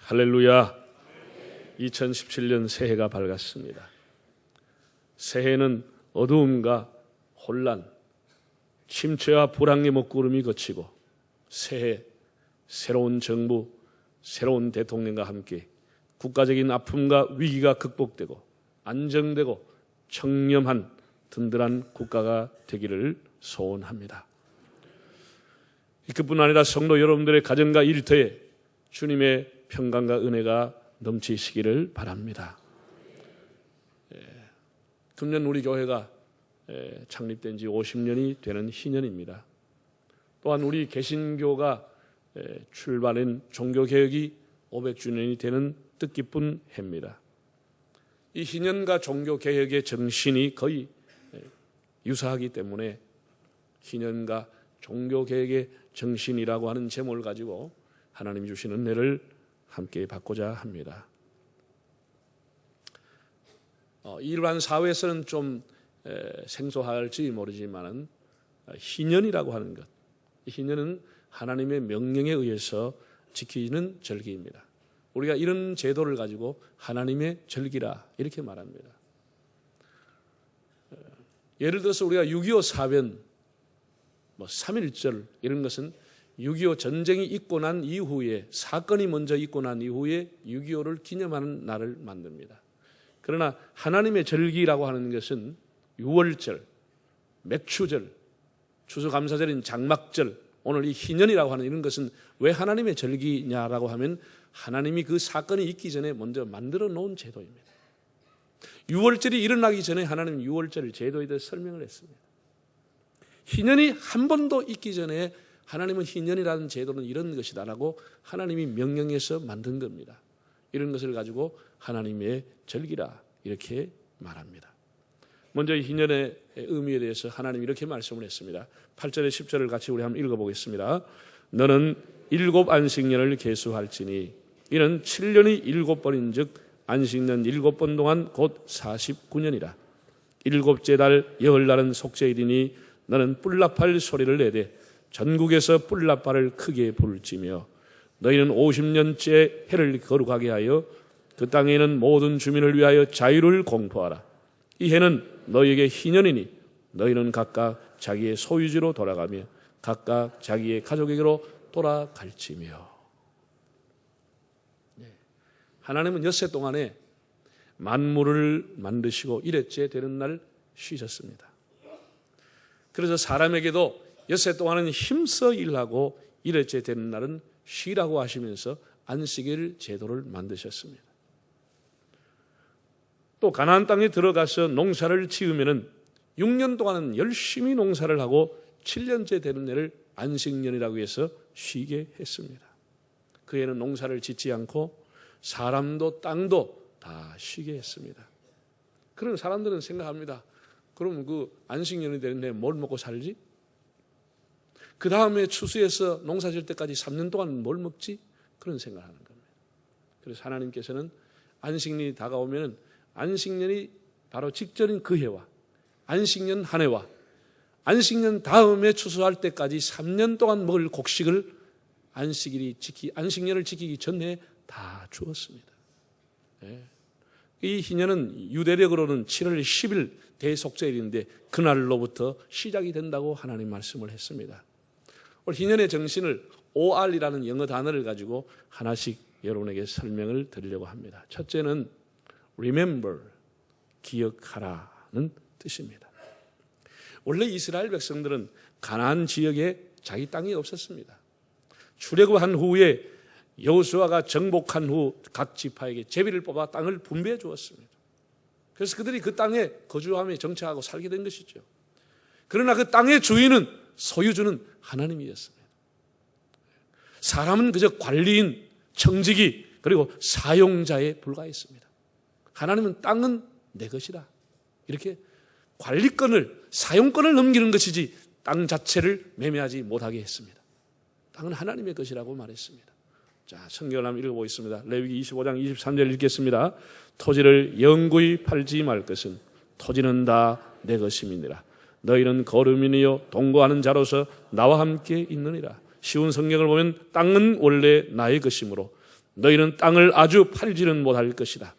할렐루야. 2017년 새해가 밝았습니다. 새해는 어두움과 혼란, 침체와 불황의 먹구름이 거치고 새해 새로운 정부, 새로운 대통령과 함께 국가적인 아픔과 위기가 극복되고 안정되고 청렴한 든든한 국가가 되기를 소원합니다. 그뿐 아니라 성도 여러분들의 가정과 일터에 주님의 평강과 은혜가 넘치시기를 바랍니다. 금년 우리 교회가 창립된 지 50년이 되는 희년입니다. 또한 우리 개신교가 출발한 종교개혁이 500주년이 되는 뜻깊은 해입니다. 이 희년과 종교개혁의 정신이 거의 유사하기 때문에 희년과 종교개혁의 정신이라고 하는 제목을 가지고 하나님이 주시는 은혜를 함께 받고자 합니다. 일반 사회에서는 좀 생소할지 모르지만 희년이라고 하는 것, 희년은 하나님의 명령에 의해서 지키는 절기입니다. 우리가 이런 제도를 가지고 하나님의 절기라 이렇게 말합니다. 예를 들어서 우리가 6.25 사변, 3.1절 이런 것은 6.25 전쟁이 있고 난 이후에, 사건이 먼저 있고 난 이후에 6.25를 기념하는 날을 만듭니다. 그러나 하나님의 절기라고 하는 것은 6월절, 맥추절, 추수감사절인 장막절, 오늘 이 희년이라고 하는 이런 것은 왜 하나님의 절기냐라고 하면 하나님이 그 사건이 있기 전에 먼저 만들어 놓은 제도입니다. 6월절이 일어나기 전에 하나님은 6월절 제도에 대해 설명을 했습니다. 희년이 한 번도 있기 전에 하나님은 희년이라는 제도는 이런 것이다라고 하나님이 명령해서 만든 겁니다. 이런 것을 가지고 하나님의 절기라 이렇게 말합니다. 먼저 이 희년의 의미에 대해서 하나님이 이렇게 말씀을 했습니다. 8절에 10절을 같이 우리 한번 읽어보겠습니다. 너는 7 안식년을 계수할지니 이는 7년이 7번인 즉 안식년 7번 동안 곧 49년이라. 7째 달 여흘날은 속죄일이니 너는 뿔납할 소리를 내되 전국에서 뿔납발을 크게 부를지며 너희는 50년째 해를 거룩하게 하여 그 땅에 있는 모든 주민을 위하여 자유를 공포하라. 이 해는 너희에게 희년이니 너희는 각각 자기의 소유지로 돌아가며 각각 자기의 가족에게로 돌아갈지며. 하나님은 엿새 동안에 만물을 만드시고 일회째 되는 날 쉬셨습니다. 그래서 사람에게도 엿새 동안은 힘써 일하고 일회째 되는 날은 쉬라고 하시면서 안식일 제도를 만드셨습니다. 또 가나안 땅에 들어가서 농사를 지으면은 6년 동안은 열심히 농사를 하고 7년째 되는 해를 안식년이라고 해서 쉬게 했습니다. 그 해는 농사를 짓지 않고 사람도 땅도 다 쉬게 했습니다. 그런 사람들은 생각합니다. 그럼 그 안식년이 되는데 뭘 먹고 살지? 그 다음에 추수해서 농사 질 때까지 3년 동안 뭘 먹지? 그런 생각을 하는 겁니다. 그래서 하나님께서는 안식년이 다가오면 안식년이 바로 직전인 그 해와 안식년 한 해와 안식년 다음에 추수할 때까지 3년 동안 먹을 곡식을 안식년을 지키기 전에 다 주었습니다. 이 희년은 유대력으로는 7월 10일 대속죄일인데 그날로부터 시작이 된다고 하나님 말씀을 했습니다. 오늘 희년의 정신을 OR이라는 영어 단어를 가지고 하나씩 여러분에게 설명을 드리려고 합니다. 첫째는 remember, 기억하라는 뜻입니다. 원래 이스라엘 백성들은 가나안 지역에 자기 땅이 없었습니다. 출애굽한 후에 여호수아가 정복한 후 각 지파에게 제비를 뽑아 땅을 분배해 주었습니다. 그래서 그들이 그 땅에 거주하며 정착하고 살게 된 것이죠. 그러나 그 땅의 주인은, 소유주는 하나님이었습니다. 사람은 그저 관리인, 청지기, 그리고 사용자에 불과했습니다. 하나님은 땅은 내 것이다, 이렇게 관리권을, 사용권을 넘기는 것이지 땅 자체를 매매하지 못하게 했습니다. 땅은 하나님의 것이라고 말했습니다. 자, 성경을 한번 읽어보겠습니다. 레위기 25장 23절 읽겠습니다. 토지를 영구히 팔지 말 것은 토지는 다 내 것임이니라. 너희는 거름이니요 동거하는 자로서 나와 함께 있느니라. 쉬운 성경을 보면 땅은 원래 나의 것이므로 너희는 땅을 아주 팔지는 못할 것이다.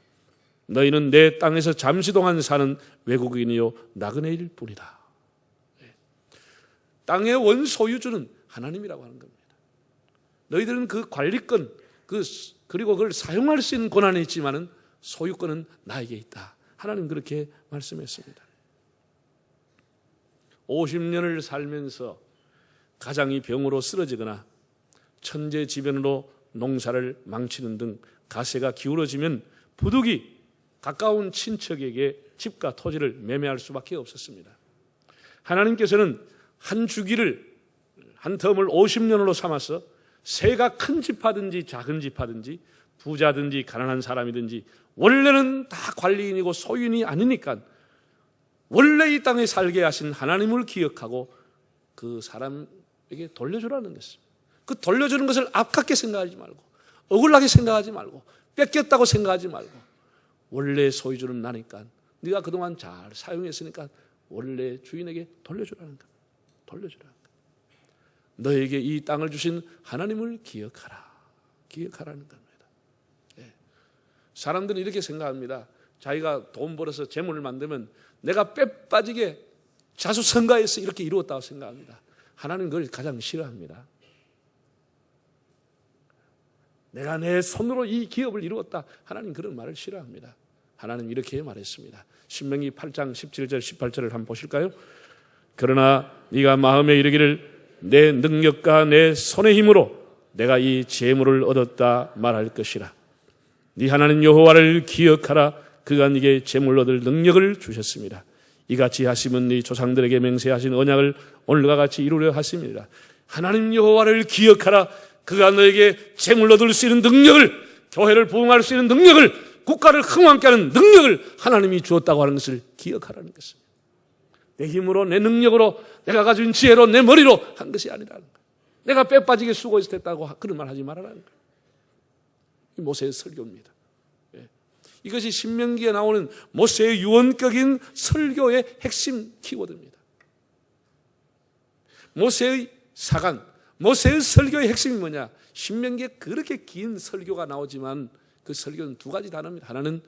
너희는 내 땅에서 잠시 동안 사는 외국인이요 나그네일 뿐이다. 땅의 원소유주는 하나님이라고 하는 겁니다. 너희들은 그 관리권, 그리고 그걸 사용할 수 있는 권한이 있지만은 소유권은 나에게 있다. 하나님 그렇게 말씀했습니다. 50년을 살면서 가장이 병으로 쓰러지거나 천재지변으로 농사를 망치는 등 가세가 기울어지면 부득이 가까운 친척에게 집과 토지를 매매할 수밖에 없었습니다. 하나님께서는 한 주기를, 한 텀을 50년으로 삼아서 새가 큰 집하든지 작은 집하든지 부자든지 가난한 사람이든지 원래는 다 관리인이고 소유인이 아니니까 원래 이 땅에 살게 하신 하나님을 기억하고 그 사람에게 돌려주라는 것입니다. 그 돌려주는 것을 아깝게 생각하지 말고 억울하게 생각하지 말고 뺏겼다고 생각하지 말고 원래 소유주는 나니까 네가 그동안 잘 사용했으니까 원래 주인에게 돌려주라는 겁니다. 돌려주라는 겁니다. 너에게 이 땅을 주신 하나님을 기억하라. 기억하라는 겁니다. 사람들은 이렇게 생각합니다. 자기가 돈 벌어서 재물을 만들면 내가 빼빠지게 자수성가해서 이렇게 이루었다고 생각합니다. 하나님은 그걸 가장 싫어합니다. 내가 내 손으로 이 기업을 이루었다. 하나님 그런 말을 싫어합니다. 하나님 이렇게 말했습니다. 신명기 8장 17절 18절을 한번 보실까요? 그러나 네가 마음에 이르기를 내 능력과 내 손의 힘으로 내가 이 재물을 얻었다 말할 것이라. 네 하나님 여호와를 기억하라. 그가 네게 재물 얻을 능력을 주셨습니다. 이같이 하시면 네 조상들에게 맹세하신 언약을 오늘과 같이 이루려 하십니다. 하나님 여호와를 기억하라. 그가 너에게 재물 얻을 수 있는 능력을, 교회를 부흥할 수 있는 능력을, 국가를 흥왕케 하는 능력을 하나님이 주었다고 하는 것을 기억하라는 것입니다. 내 힘으로, 내 능력으로, 내가 가진 지혜로, 내 머리로 한 것이 아니라는 거예요. 내가 빼빠지게 수고해서 됐다고 그런 말 하지 말아라는 거예요. 이 모세의 설교입니다. 이것이 신명기에 나오는 모세의 유언격인 설교의 핵심 키워드입니다. 모세의 사관, 모세의 설교의 핵심이 뭐냐? 신명기에 그렇게 긴 설교가 나오지만 그 설교는 두 가지 단어입니다. 하나는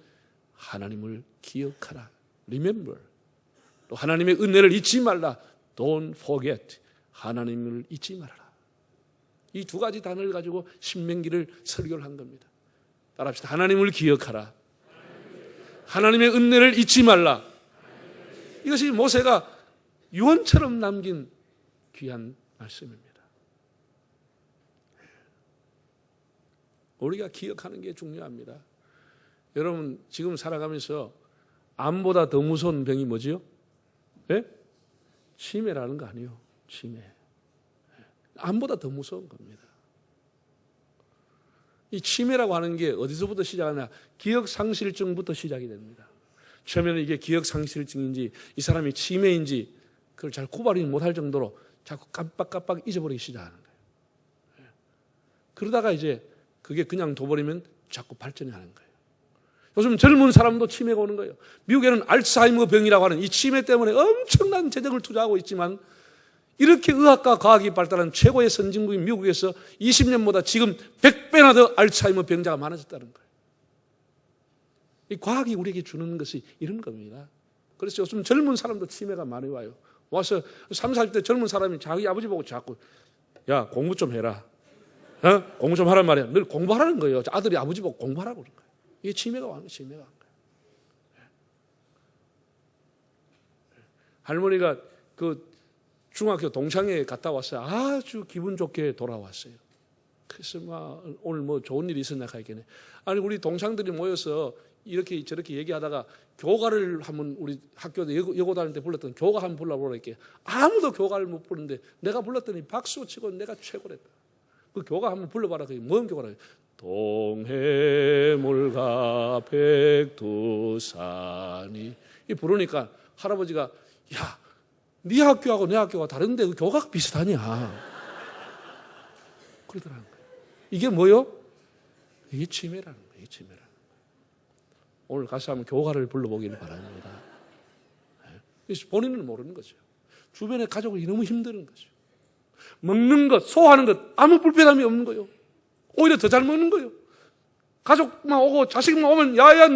하나님을 기억하라, remember. 또 하나님의 은혜를 잊지 말라, don't forget. 하나님을 잊지 말아라. 이 두 가지 단어를 가지고 신명기를 설교를 한 겁니다. 따라합시다. 하나님을 기억하라, 하나님의 은혜를 잊지 말라. 이것이 모세가 유언처럼 남긴 귀한 말씀입니다. 우리가 기억하는 게 중요합니다. 여러분 지금 살아가면서 암보다 더 무서운 병이 뭐지요? 네? 치매라는 거 아니에요. 치매. 암보다 더 무서운 겁니다. 이 치매라고 하는 게 어디서부터 시작하냐? 기억상실증부터 시작이 됩니다. 처음에는 이게 기억상실증인지 이 사람이 치매인지 그걸 잘 구분이 못할 정도로 자꾸 깜빡깜빡 잊어버리기 시작하는 거예요. 그러다가 이제 그게 그냥 둬버리면 자꾸 발전이 하는 거예요. 요즘 젊은 사람도 치매가 오는 거예요. 미국에는 알츠하이머 병이라고 하는 이 치매 때문에 엄청난 재정을 투자하고 있지만 이렇게 의학과 과학이 발달한 최고의 선진국인 미국에서 20년보다 지금 100배나 더 알츠하이머 병자가 많아졌다는 거예요. 이 과학이 우리에게 주는 것이 이런 겁니다. 그래서 요즘 젊은 사람도 치매가 많이 와요. 와서 30, 40대 젊은 사람이 자기 아버지 보고 자꾸 야 공부 좀 해라. 공부 좀 하란 말이야. 늘 공부하라는 거예요. 아들이 아버지 보고 공부하라고 그런 거예요. 이게 치매가 와는 거예요. 치매가 와는 거예요. 할머니가 그 중학교 동창회에 갔다 왔어요. 아주 기분 좋게 돌아왔어요. 그래서 막 오늘 뭐 좋은 일이 있었나 하겠네. 아니 우리 동창들이 모여서 이렇게 저렇게 얘기하다가 교가를 한번 우리 학교에 여고 다닐 때 불렀던 교가 한번 불러보라니까 아무도 교가를 못 부르는데 내가 불렀더니 박수 치고 내가 최고랬다. 그 교가 한번 불러봐라. 그게 뭔 교가라? 동해물가 백두산이 이 부르니까 할아버지가 야, 네 학교하고 내 학교가 다른데 그 교가가 비슷하냐? 그러더라는 거예요. 이게 뭐요? 이게 치매라는 거예요. 이게 치매라는 거예요. 오늘 가서 한번 교가를 불러보기를 바랍니다. 본인은 모르는 거죠. 주변에 가족이 너무 힘드는 거죠. 먹는 것, 소화하는 것 아무 불편함이 없는 거예요. 오히려 더 잘 먹는 거예요. 가족만 오고 자식만 오면 야야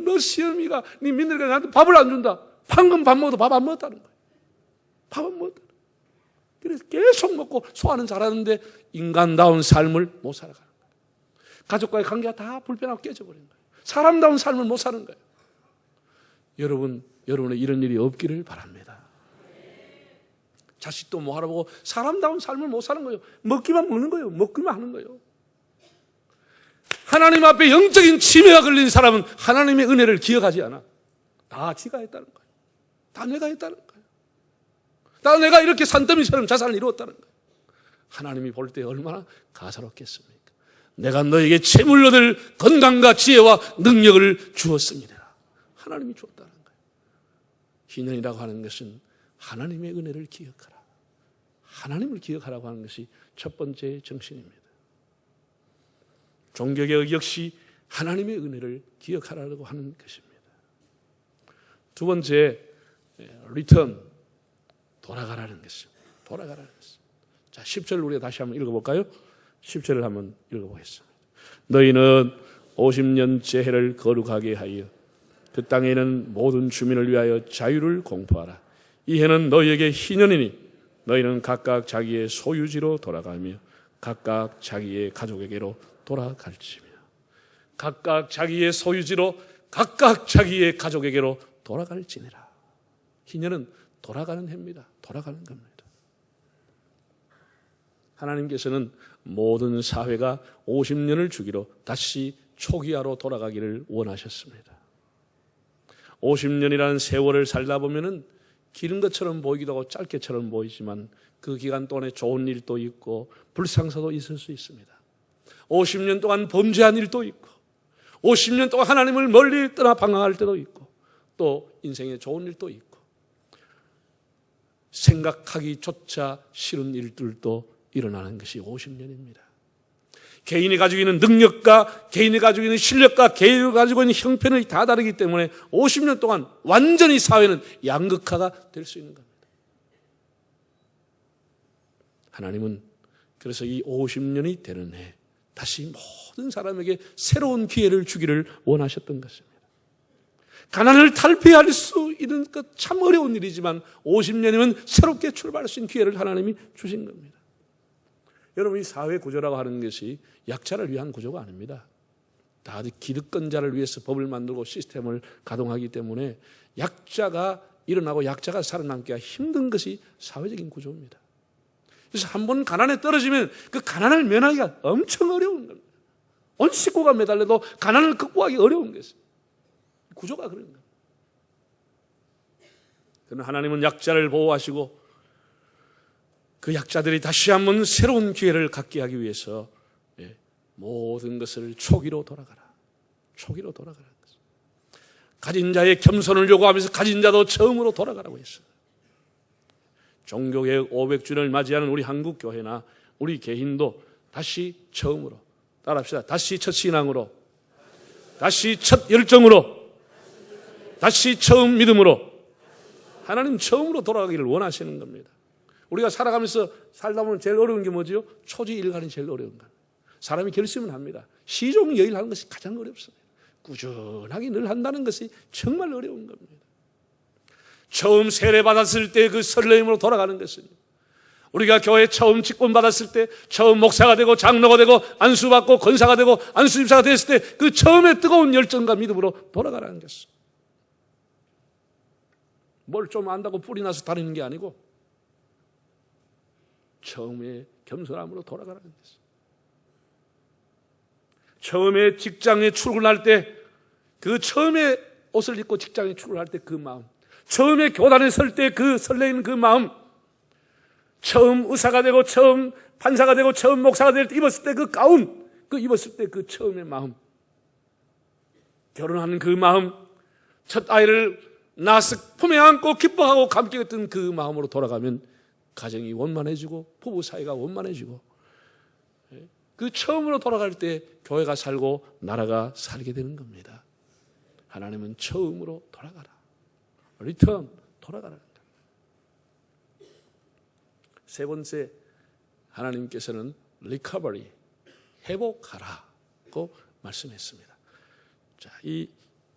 너 시어미가 네 며느리가 나한테 밥을 안 준다. 방금 밥 먹어도 밥 안 먹었다는 거예요. 밥 안 먹었다. 그래서 계속 먹고 소화는 잘하는데 인간다운 삶을 못 살아가는 거예요. 가족과의 관계가 다 불편하고 깨져버린 거예요. 사람다운 삶을 못 사는 거예요. 여러분의 이런 일이 없기를 바랍니다. 자식도 못 알아보고 사람다운 삶을 못 사는 거예요. 먹기만 먹는 거예요. 먹기만 하는 거예요. 하나님 앞에 영적인 치매가 걸린 사람은 하나님의 은혜를 기억하지 않아. 다 지가 했다는 거예요. 다 내가 했다는 거예요. 다 내가 이렇게 산더미처럼 자산을 이루었다는 거예요. 하나님이 볼 때 얼마나 가사롭겠습니까? 내가 너에게 채물 얻을 건강과 지혜와 능력을 주었습니다. 하나님이 주었다는 거예요. 희년이라고 하는 것은 하나님의 은혜를 기억하라. 하나님을 기억하라고 하는 것이 첫 번째 정신입니다. 종교개혁 역시 하나님의 은혜를 기억하라고 하는 것입니다. 두 번째, 리턴, 돌아가라는 것입니다. 돌아가라는 것입니다. 자, 10절을 우리가 다시 한번 읽어볼까요? 10절을 한번 읽어보겠습니다. 너희는 50년째 해를 거룩하게 하여 그 땅에는 모든 주민을 위하여 자유를 공포하라. 이 해는 너희에게 희년이니 너희는 각각 자기의 소유지로 돌아가며 각각 자기의 가족에게로 돌아갈지며 각각 자기의 소유지로 각각 자기의 가족에게로 돌아갈지니라. 희년은 돌아가는 해입니다. 돌아가는 겁니다. 하나님께서는 모든 사회가 50년을 주기로 다시 초기화로 돌아가기를 원하셨습니다. 50년이라는 세월을 살다 보면은 길은 것처럼 보이기도 하고 짧게처럼 보이지만 그 기간 동안에 좋은 일도 있고 불상사도 있을 수 있습니다. 50년 동안 범죄한 일도 있고 50년 동안 하나님을 멀리 떠나 방황할 때도 있고 또 인생에 좋은 일도 있고 생각하기조차 싫은 일들도 일어나는 것이 50년입니다. 개인이 가지고 있는 능력과 개인이 가지고 있는 실력과 개인이 가지고 있는 형편이 다 다르기 때문에 50년 동안 완전히 사회는 양극화가 될 수 있는 겁니다. 하나님은 그래서 이 50년이 되는 해 다시 모든 사람에게 새로운 기회를 주기를 원하셨던 것입니다. 가난을 탈피할 수 있는 것 참 어려운 일이지만 50년이면 새롭게 출발할 수 있는 기회를 하나님이 주신 겁니다. 여러분, 이 사회 구조라고 하는 것이 약자를 위한 구조가 아닙니다. 다 기득권자를 위해서 법을 만들고 시스템을 가동하기 때문에 약자가 일어나고 약자가 살아남기가 힘든 것이 사회적인 구조입니다. 그래서 한번 가난에 떨어지면 그 가난을 면하기가 엄청 어려운 겁니다. 온 식구가 매달려도 가난을 극복하기 어려운 것입니다. 구조가 그런 겁니다. 그러나 하나님은 약자를 보호하시고 그 약자들이 다시 한번 새로운 기회를 갖게 하기 위해서 모든 것을 초기로 돌아가라. 초기로 돌아가라는 것입니다. 가진 자의 겸손을 요구하면서 가진 자도 처음으로 돌아가라고 했어요. 종교개혁 500주년을 맞이하는 우리 한국교회나 우리 개인도 다시 처음으로 따라합시다. 다시 첫 신앙으로, 다시 첫 열정으로, 다시 처음 믿음으로 하나님 처음으로 돌아가기를 원하시는 겁니다. 우리가 살아가면서 살다 보면 제일 어려운 게 뭐죠? 초지일간이 제일 어려운 거예요. 사람이 결심을 합니다. 시종여일하는 것이 가장 어렵습니다. 꾸준하게 늘 한다는 것이 정말 어려운 겁니다. 처음 세례받았을 때 그 설레임으로 돌아가는 것은 우리가 교회 처음 직분받았을 때 처음 목사가 되고 장로가 되고 안수받고 권사가 되고 안수집사가 됐을 때 그 처음에 뜨거운 열정과 믿음으로 돌아가라는 것입니다. 뭘 좀 안다고 뿔이 나서 다니는 게 아니고 처음에 겸손함으로 돌아가라는 것입니다. 처음에 직장에 출근할 때 그 처음에 옷을 입고 직장에 출근할 때 그 마음, 처음에 교단에 설 때 그 설레는 그 마음, 처음 의사가 되고 처음 판사가 되고 처음 목사가 될 때 입었을 때 그 가운, 그 입었을 때 그 처음의 마음, 결혼하는 그 마음, 첫 아이를 낳아서 품에 안고 기뻐하고 감격했던 그 마음으로 돌아가면 가정이 원만해지고 부부 사이가 원만해지고 그 처음으로 돌아갈 때 교회가 살고 나라가 살게 되는 겁니다. 하나님은 처음으로 돌아가라. 리턴, 돌아가라는 겁니다. 세 번째, 하나님께서는 recovery, 회복하라고 말씀했습니다. 자,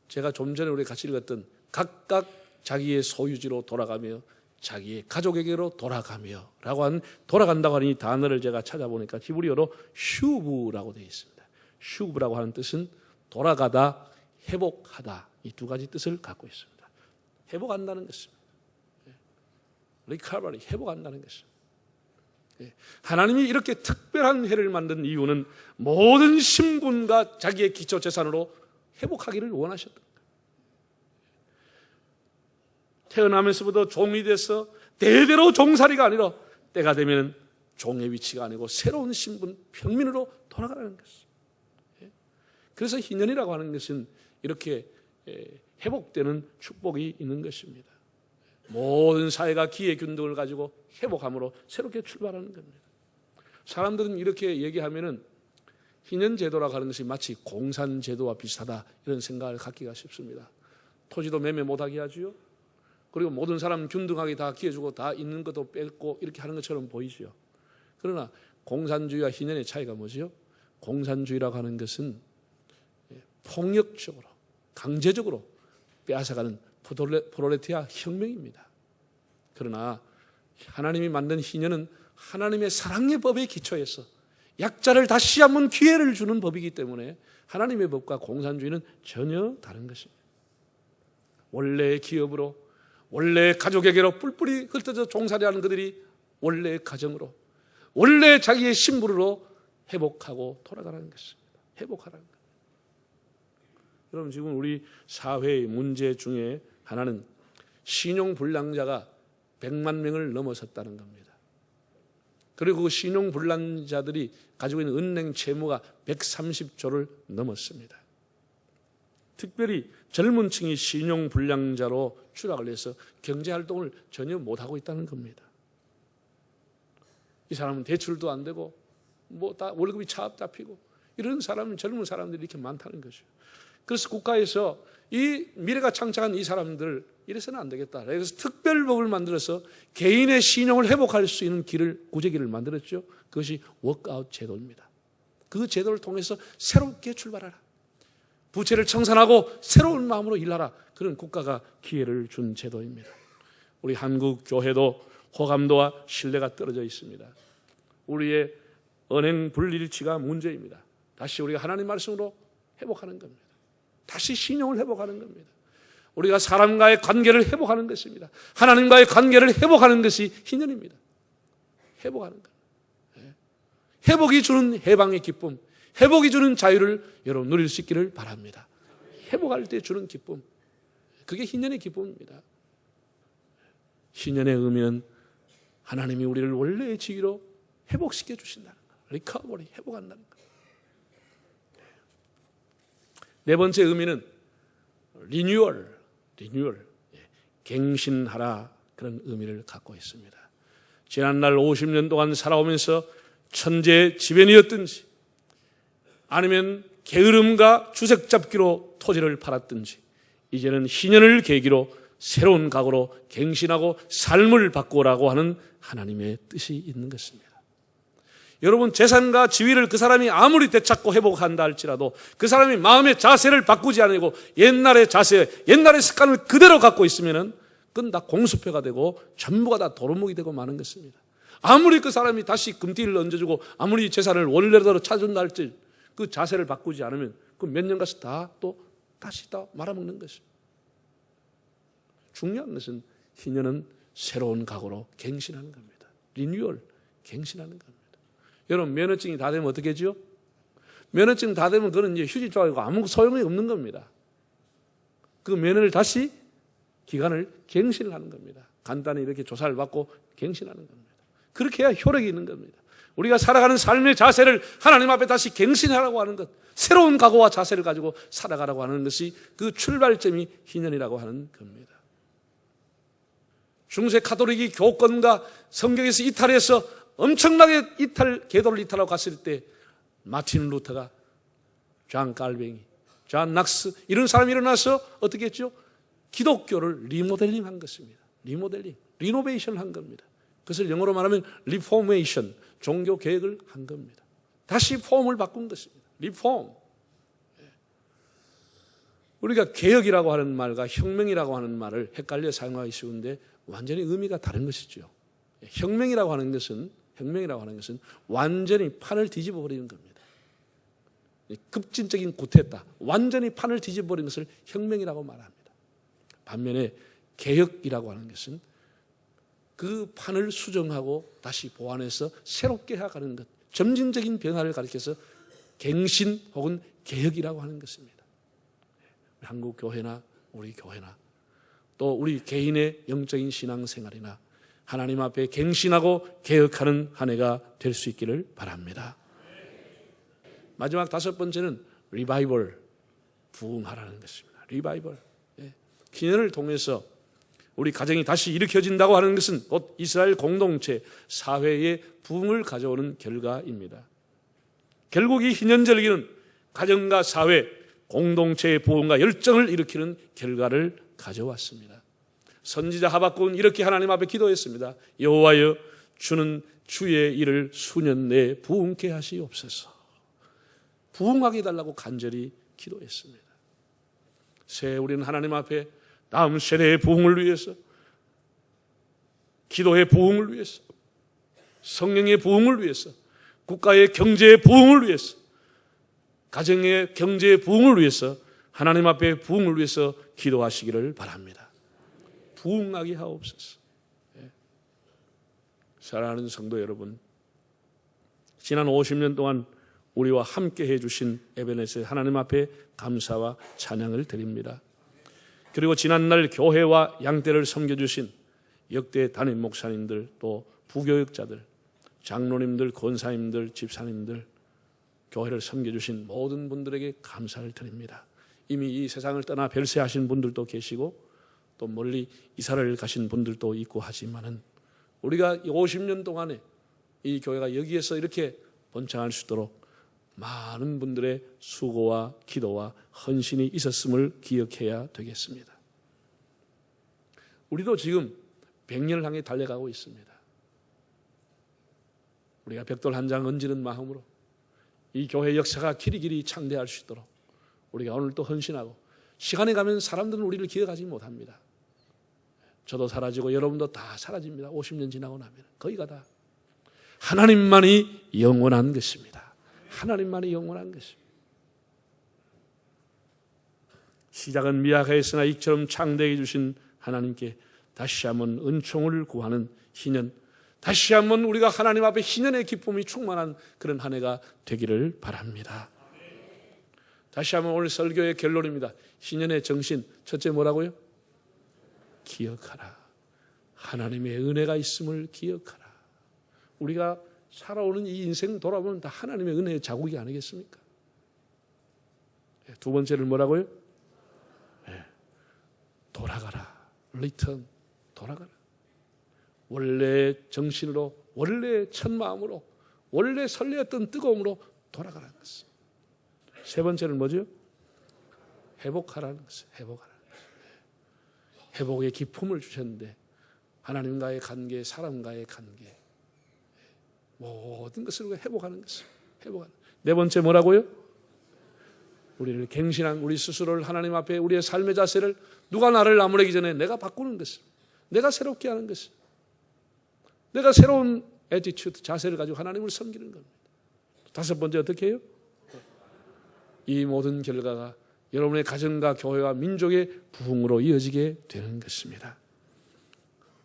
제가 좀 전에 우리 같이 읽었던 각각 자기의 소유지로 돌아가며 자기의 가족에게로 돌아가며 라고 한 돌아간다고 하는 이 단어를 제가 찾아보니까 히브리어로 슈브라고 되어 있습니다. 슈브라고 하는 뜻은 돌아가다, 회복하다, 이 두 가지 뜻을 갖고 있습니다. 회복한다는 것입니다. 리커버리, 회복한다는 것입니다. 하나님이 이렇게 특별한 해를 만든 이유는 모든 신분과 자기의 기초 재산으로 회복하기를 원하셨던 거예요. 태어나면서부터 종이 돼서 대대로 종살이가 아니라 때가 되면 종의 위치가 아니고 새로운 신분, 평민으로 돌아가라는 것입니다. 그래서 희년이라고 하는 것은 이렇게 회복되는 축복이 있는 것입니다. 모든 사회가 기회균등을 가지고 회복함으로 새롭게 출발하는 겁니다. 사람들은 이렇게 얘기하면은 희년제도라고 하는 것이 마치 공산제도와 비슷하다 이런 생각을 갖기가 쉽습니다. 토지도 매매 못하게 하지요. 그리고 모든 사람 균등하게 다 기회 주고 다 있는 것도 뺏고 이렇게 하는 것처럼 보이지요. 그러나 공산주의와 희년의 차이가 뭐지요? 공산주의라고 하는 것은 폭력적으로 강제적으로 빼앗아가는 프롤레타리아 혁명입니다. 그러나 하나님이 만든 희년은 하나님의 사랑의 법에 기초해서 약자를 다시 한번 기회를 주는 법이기 때문에 하나님의 법과 공산주의는 전혀 다른 것입니다. 원래의 기업으로, 원래의 가족에게로 뿔뿔이 흩어져 종살이하는 그들이 원래의 가정으로, 원래 자기의 신분으로 회복하고 돌아가라는 것입니다. 회복하라는 것. 여러분, 지금 우리 사회의 문제 중에 하나는 신용불량자가 100만 명을 넘어섰다는 겁니다. 그리고 그 신용불량자들이 가지고 있는 은행 채무가 130조를 넘었습니다. 특별히 젊은 층이 신용불량자로 추락을 해서 경제활동을 전혀 못하고 있다는 겁니다. 이 사람은 대출도 안 되고 뭐 다 월급이 차업 잡히고 이런 사람은 젊은 사람들이 이렇게 많다는 거죠. 그래서 국가에서 이 미래가 창창한 이 사람들 이래서는 안 되겠다. 그래서 특별법을 만들어서 개인의 신용을 회복할 수 있는 구제기를 만들었죠. 그것이 워크아웃 제도입니다. 그 제도를 통해서 새롭게 출발하라. 부채를 청산하고 새로운 마음으로 일하라. 그런 국가가 기회를 준 제도입니다. 우리 한국 교회도 호감도와 신뢰가 떨어져 있습니다. 우리의 언행 불일치가 문제입니다. 다시 우리가 하나님 말씀으로 회복하는 겁니다. 다시 신용을 회복하는 겁니다. 우리가 사람과의 관계를 회복하는 것입니다. 하나님과의 관계를 회복하는 것이 희년입니다. 회복하는 것. 회복이 주는 해방의 기쁨, 회복이 주는 자유를 여러분 누릴 수 있기를 바랍니다. 회복할 때 주는 기쁨, 그게 희년의 기쁨입니다. 희년의 의미는 하나님이 우리를 원래의 지위로 회복시켜 주신다는 것, 리커버리, 회복한다는 것. 네 번째 의미는 리뉴얼, 갱신하라, 그런 의미를 갖고 있습니다. 지난날 50년 동안 살아오면서 천재지변이었든지 아니면 게으름과 주색잡기로 토지를 팔았든지 이제는 희년을 계기로 새로운 각오로 갱신하고 삶을 바꾸라고 하는 하나님의 뜻이 있는 것입니다. 여러분, 재산과 지위를 그 사람이 아무리 되찾고 회복한다 할지라도 그 사람이 마음의 자세를 바꾸지 않고 옛날의 자세, 옛날의 습관을 그대로 갖고 있으면은 그건 다 공수표가 되고 전부가 다 도루묵이 되고 마는 것입니다. 아무리 그 사람이 다시 금띠를 얹어주고 아무리 재산을 원래대로 찾아준다 할지 그 자세를 바꾸지 않으면 그 몇 년 가서 다시 말아먹는 것입니다. 중요한 것은 희년은 새로운 각오로 갱신하는 겁니다. 리뉴얼, 갱신하는 겁니다. 여러분, 면허증이 다 되면 어떻게 하죠? 면허증 다 되면 그건 이제 휴지 조각이고 아무 소용이 없는 겁니다. 그 면허를 다시 기간을 갱신을 하는 겁니다. 간단히 이렇게 조사를 받고 갱신하는 겁니다. 그렇게 해야 효력이 있는 겁니다. 우리가 살아가는 삶의 자세를 하나님 앞에 다시 갱신하라고 하는 것, 새로운 각오와 자세를 가지고 살아가라고 하는 것이 그 출발점이 희년이라고 하는 겁니다. 중세 카톨릭이 교권과 성경에서 이탈해서 엄청나게 계도를 이탈하고 갔을 때 마틴 루터가, 존 칼뱅이, 존 낙스 이런 사람이 일어나서 어떻게 했죠? 기독교를 리모델링 한 것입니다. 리모델링, 리노베이션 한 겁니다. 그것을 영어로 말하면 리포메이션, 종교 개혁을 한 겁니다. 다시 폼을 바꾼 것입니다. 리폼. 우리가 개혁이라고 하는 말과 혁명이라고 하는 말을 헷갈려 사용하기 쉬운데 완전히 의미가 다른 것이죠. 혁명이라고 하는 것은 완전히 판을 뒤집어 버리는 겁니다. 급진적인 구태타, 완전히 판을 뒤집어 버리는 것을 혁명이라고 말합니다. 반면에 개혁이라고 하는 것은 그 판을 수정하고 다시 보완해서 새롭게 해가는 것, 점진적인 변화를 가리켜서 갱신 혹은 개혁이라고 하는 것입니다. 한국 교회나 우리 교회나 또 우리 개인의 영적인 신앙생활이나 하나님 앞에 갱신하고 개혁하는 한 해가 될 수 있기를 바랍니다. 마지막 5번째는 리바이벌, 부흥하라는 것입니다. 리바이벌. 기년을 통해서 우리 가정이 다시 일으켜진다고 하는 것은 곧 이스라엘 공동체, 사회의 부흥을 가져오는 결과입니다. 결국 이 희년절기는 가정과 사회, 공동체의 부흥과 열정을 일으키는 결과를 가져왔습니다. 선지자 하박국은 이렇게 하나님 앞에 기도했습니다. 여호와여, 주는 주의 일을 수년 내에 부흥케 하시옵소서. 부흥하게 해달라고 간절히 기도했습니다. 새해 우리는 하나님 앞에 다음 세대의 부흥을 위해서, 기도의 부흥을 위해서, 성령의 부흥을 위해서, 국가의 경제의 부흥을 위해서, 가정의 경제의 부흥을 위해서, 하나님 앞에 부흥을 위해서 기도하시기를 바랍니다. 부흥하게 하옵소서. 사랑하는 성도 여러분, 지난 50년 동안 우리와 함께 해주신 에베네셀 하나님 앞에 감사와 찬양을 드립니다. 그리고 지난날 교회와 양떼를 섬겨주신 역대 담임 목사님들, 또 부교역자들, 장로님들, 권사님들, 집사님들, 교회를 섬겨주신 모든 분들에게 감사를 드립니다. 이미 이 세상을 떠나 별세하신 분들도 계시고 또 멀리 이사를 가신 분들도 있고 하지만은 우리가 50년 동안에 이 교회가 여기에서 이렇게 번창할 수 있도록 많은 분들의 수고와 기도와 헌신이 있었음을 기억해야 되겠습니다. 우리도 지금 100년을 향해 달려가고 있습니다. 우리가 벽돌 한 장 얹는 마음으로 이 교회 역사가 길이길이 창대할 수 있도록 우리가 오늘 또 헌신하고, 시간이 가면 사람들은 우리를 기억하지 못합니다. 저도 사라지고 여러분도 다 사라집니다. 50년 지나고 나면 거기가 다 하나님만이 영원한 것입니다. 하나님만이 영원한 것입니다. 시작은 미약하였으나 이처럼 창대해 주신 하나님께 다시 한번 은총을 구하는 희년, 다시 한번 우리가 하나님 앞에 희년의 기쁨이 충만한 그런 한 해가 되기를 바랍니다. 다시 한번 오늘 설교의 결론입니다. 희년의 정신, 첫째 뭐라고요? 기억하라. 하나님의 은혜가 있음을 기억하라. 우리가 살아오는 이 인생 돌아보면 다 하나님의 은혜의 자국이 아니겠습니까? 두 번째는 뭐라고요? 돌아가라. 리턴. 돌아가라. 원래 정신으로, 원래 첫 마음으로, 원래 설레었던 뜨거움으로 돌아가라는 것입니다. 세 번째는 뭐죠? 회복하라는 것이에요. 회복하라. 회복의 기쁨을 주셨는데 하나님과의 관계, 사람과의 관계, 모든 것을 회복하는 것입니다. 회복하는. 네 번째 뭐라고요? 우리를 갱신한 우리 스스로를 하나님 앞에 우리의 삶의 자세를 누가 나를 나무라기 전에 내가 바꾸는 것입니다. 내가 새롭게 하는 것입니다. 내가 새로운 애티튜드, 자세를 가지고 하나님을 섬기는 겁니다. 다섯 번째 어떻게 해요? 이 모든 결과가 여러분의 가정과 교회와 민족의 부흥으로 이어지게 되는 것입니다.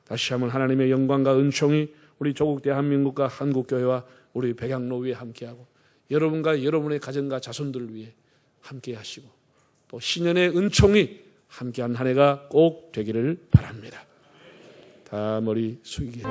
다시 한번 하나님의 영광과 은총이 우리 조국 대한민국과 한국교회와 우리 백양로 위에 함께하고 여러분과 여러분의 가정과 자손들을 위해 함께 하시고 또 신년의 은총이 함께한 한 해가 꼭 되기를 바랍니다. 다 머리 숙이게.